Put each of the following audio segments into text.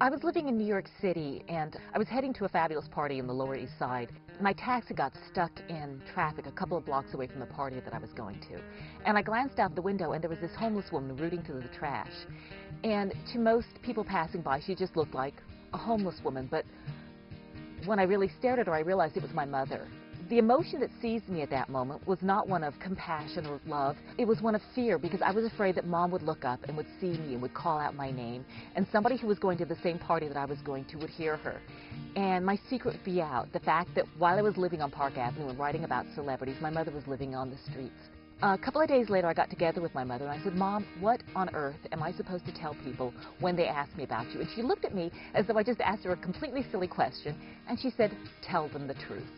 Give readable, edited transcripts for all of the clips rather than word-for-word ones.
I was living in New York City, and I was heading to a fabulous party in the Lower East Side. My taxi got stuck in traffic a couple of blocks away from the party that I was going to. And I glanced out the window, and there was this homeless woman rooting through the trash. And to most people passing by, she just looked like a homeless woman. But when I really stared at her, I realized it was my mother. The emotion that seized me at that moment was not one of compassion or love. It was one of fear, because I was afraid that Mom would look up and would see me and would call out my name, and somebody who was going to the same party that I was going to would hear her. And my secret would be out, the fact that while I was living on Park Avenue and writing about celebrities, my mother was living on the streets. A couple of days later, I got together with my mother, and I said, "Mom, what on earth am I supposed to tell people when they ask me about you?" And she looked at me as though I just asked her a completely silly question, and she said, "Tell them the truth."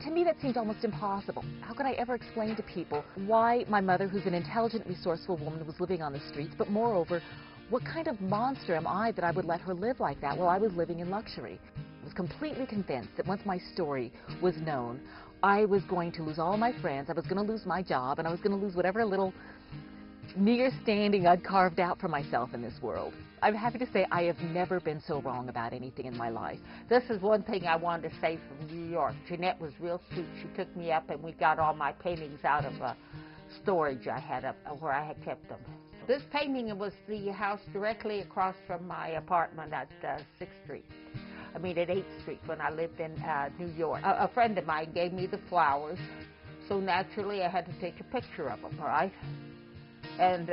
To me, that seemed almost impossible. How could I ever explain to people why my mother, who's an intelligent, resourceful woman, was living on the streets, but moreover, what kind of monster am I that I would let her live like that while I was living in luxury? I was completely convinced that once my story was known, I was going to lose all my friends, I was going to lose my job, and I was going to lose whatever little meager standing I'd carved out for myself in this world. I'm happy to say I have never been so wrong about anything in my life. This is one thing I wanted to say from New York. Jeanette was real sweet. She took me up and we got all my paintings out of storage I had up where I had kept them. This painting was the house directly across from my apartment at 6th Street. I mean at 8th Street when I lived in New York. A friend of mine gave me the flowers, so naturally I had to take a picture of them, right? And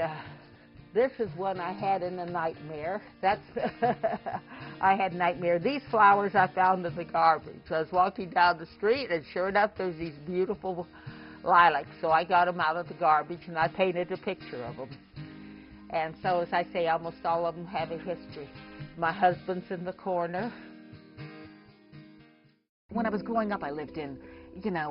this is one I had in a nightmare. That's I had nightmare. These flowers I found in the garbage. I was walking down the street, and sure enough, there's these beautiful lilacs. So I got them out of the garbage, and I painted a picture of them. And so, as I say, almost all of them have a history. My husband's in the corner. When I was growing up, I lived in,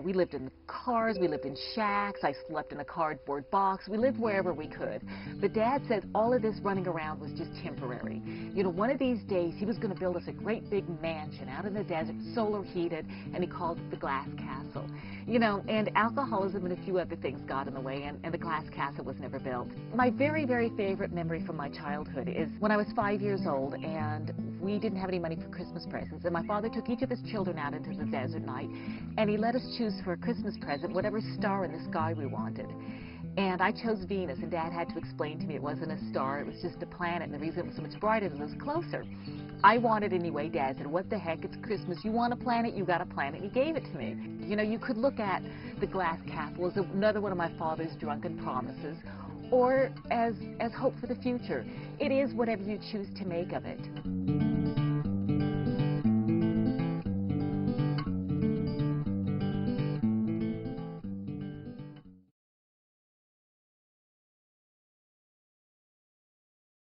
we lived in cars, we lived in shacks, I slept in a cardboard box, we lived wherever we could. But Dad said all of this running around was just temporary. One of these days he was going to build us a great big mansion out in the desert, solar heated, and he called it the Glass Castle. And alcoholism and a few other things got in the way, and the Glass Castle was never built. My very, very favorite memory from my childhood is when I was 5 years old, and we didn't have any money for Christmas presents, and my father took each of his children out into the desert night, and he let us choose for a Christmas present whatever star in the sky we wanted. And I chose Venus, and Dad had to explain to me it wasn't a star, it was just a planet, and the reason it was so much brighter is it was closer. I wanted anyway. Dad said, "What the heck, it's Christmas, you want a planet, you got a planet," and he gave it to me. You could look at the Glass Castle as another one of my father's drunken promises, or as hope for the future. It is whatever you choose to make of it.